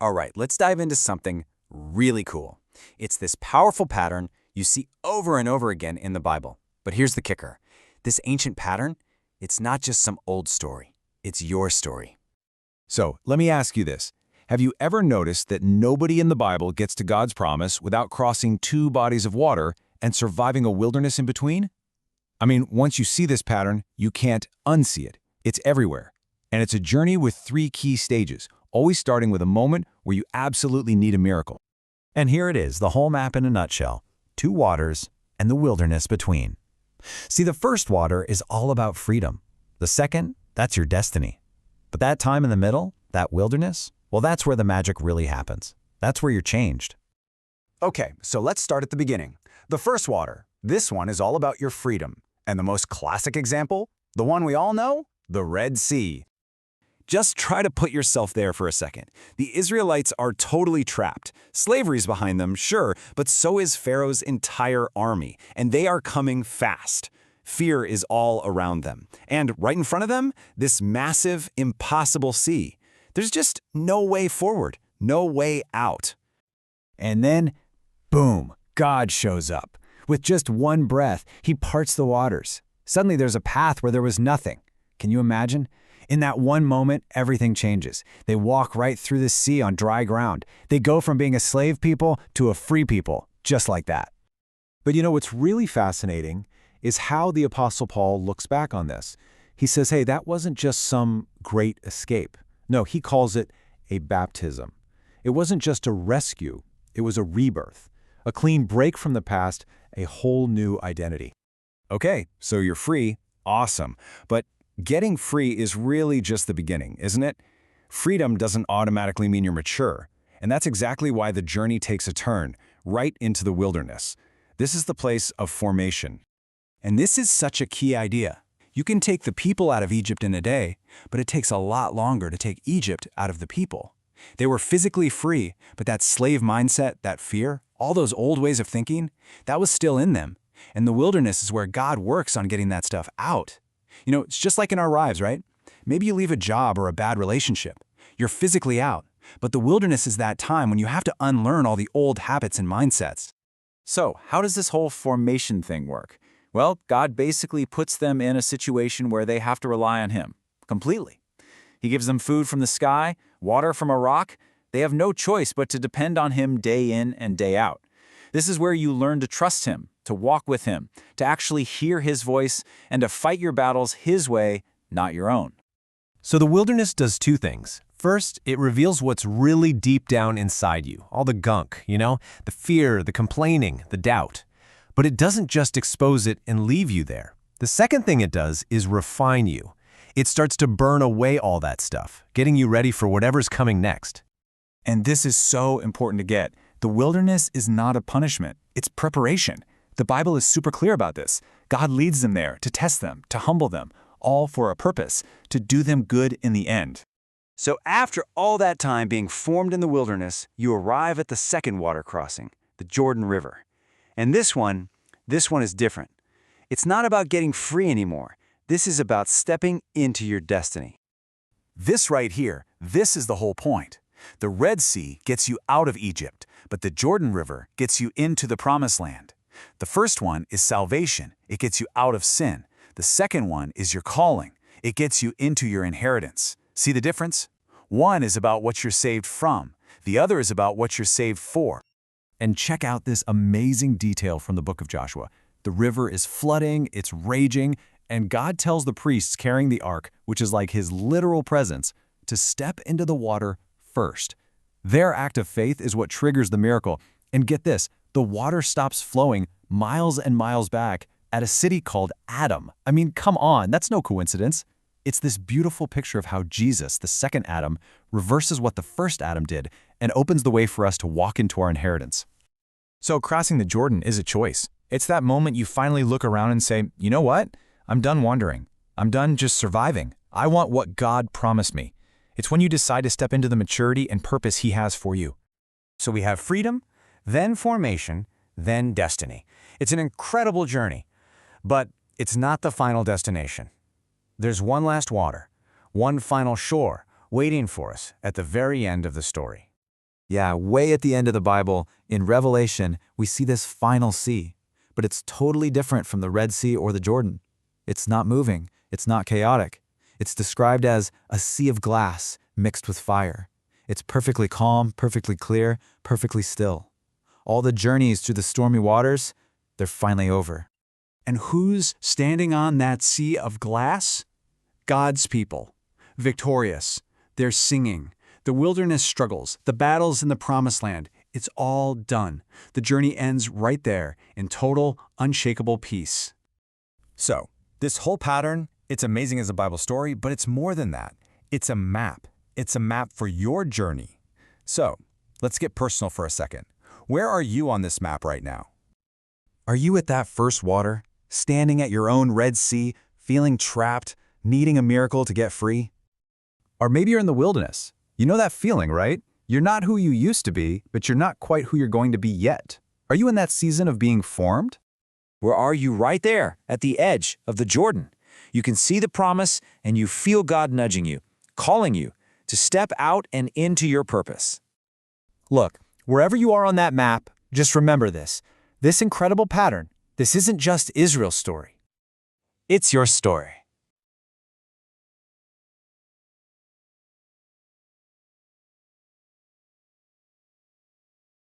All right, let's dive into something really cool. It's this powerful pattern you see over and over again in the Bible. But here's the kicker. This ancient pattern, it's not just some old story. It's your story. So, let me ask you this. Have you ever noticed that nobody in the Bible gets to God's promise without crossing two bodies of water and surviving a wilderness in between? I mean, once you see this pattern, you can't unsee it. It's everywhere. And it's a journey with three key stages, always starting with a moment where you absolutely need a miracle. And here it is, the whole map in a nutshell. Two waters and the wilderness between. See, the first water is all about freedom. The second, that's your destiny. But that time in the middle, that wilderness, well, that's where the magic really happens. That's where you're changed. Okay, so let's start at the beginning. The first water. This one is all about your freedom. And the most classic example, the one we all know, the Red Sea. Just try to put yourself there for a second. The Israelites are totally trapped. Slavery's behind them, sure, but so is Pharaoh's entire army, and they are coming fast. Fear is all around them. And right in front of them, this massive, impossible sea. There's just no way forward, no way out. And then, boom, God shows up. With just one breath, he parts the waters. Suddenly there's a path where there was nothing. Can you imagine? In that one moment, everything changes. They walk right through the sea on dry ground. They go from being a slave people to a free people, just like that. But you know what's really fascinating is how the Apostle Paul looks back on this. He says, hey, that wasn't just some great escape. No, he calls it a baptism. It wasn't just a rescue, it was a rebirth, a clean break from the past, a whole new identity. Okay, so you're free, awesome, but getting free is really just the beginning, isn't it? Freedom doesn't automatically mean you're mature, and that's exactly why the journey takes a turn, right into the wilderness. This is the place of formation. And this is such a key idea. You can take the people out of Egypt in a day, but it takes a lot longer to take Egypt out of the people. They were physically free, but that slave mindset, that fear, all those old ways of thinking, that was still in them. And the wilderness is where God works on getting that stuff out. You know, it's just like in our lives, right? Maybe you leave a job or a bad relationship. You're physically out, but the wilderness is that time when you have to unlearn all the old habits and mindsets. So, how does this whole formation thing work? Well, God basically puts them in a situation where they have to rely on Him, completely. He gives them food from the sky, water from a rock. They have no choice but to depend on Him day in and day out. This is where you learn to trust Him, to walk with Him, to actually hear His voice, and to fight your battles His way, not your own. So the wilderness does two things. First, it reveals what's really deep down inside you, all the gunk, the fear, the complaining, the doubt. But it doesn't just expose it and leave you there. The second thing it does is refine you. It starts to burn away all that stuff, getting you ready for whatever's coming next. And this is so important to get. The wilderness is not a punishment, it's preparation. The Bible is super clear about this. God leads them there to test them, to humble them, all for a purpose, to do them good in the end. So after all that time being formed in the wilderness, you arrive at the second water crossing, the Jordan River. And this one is different. It's not about getting free anymore. This is about stepping into your destiny. This right here, this is the whole point. The Red Sea gets you out of Egypt, but the Jordan River gets you into the Promised Land. The first one is salvation. It gets you out of sin. The second one is your calling. It gets you into your inheritance. See the difference? One is about what you're saved from. The other is about what you're saved for. And check out this amazing detail from the book of Joshua. The river is flooding, it's raging, and God tells the priests carrying the ark, which is like His literal presence, to step into the water first. Their act of faith is what triggers the miracle. And get this, the water stops flowing miles and miles back at a city called Adam. I mean, come on, that's no coincidence. It's this beautiful picture of how Jesus, the second Adam, reverses what the first Adam did and opens the way for us to walk into our inheritance. So crossing the Jordan is a choice. It's that moment you finally look around and say, you know what? I'm done wandering. I'm done just surviving. I want what God promised me. It's when you decide to step into the maturity and purpose He has for you. So we have freedom, then formation, then destiny. It's an incredible journey, but it's not the final destination. There's one last water, one final shore waiting for us at the very end of the story. Yeah, way at the end of the Bible, in Revelation, we see this final sea. But it's totally different from the Red Sea or the Jordan. It's not moving. It's not chaotic. It's described as a sea of glass mixed with fire. It's perfectly calm, perfectly clear, perfectly still. All the journeys through the stormy waters, they're finally over. And who's standing on that sea of glass? God's people. Victorious. They're singing. The wilderness struggles, the battles in the promised land, it's all done. The journey ends right there, in total, unshakable peace. So, this whole pattern, it's amazing as a Bible story, but it's more than that. It's a map. It's a map for your journey. So, let's get personal for a second. Where are you on this map right now? Are you at that first water, standing at your own Red Sea, feeling trapped, needing a miracle to get free? Or maybe you're in the wilderness. You know that feeling, right? You're not who you used to be, but you're not quite who you're going to be yet. Are you in that season of being formed? Or are you right there at the edge of the Jordan? You can see the promise and you feel God nudging you, calling you to step out and into your purpose. Look, wherever you are on that map, just remember this. This incredible pattern, this isn't just Israel's story. It's your story.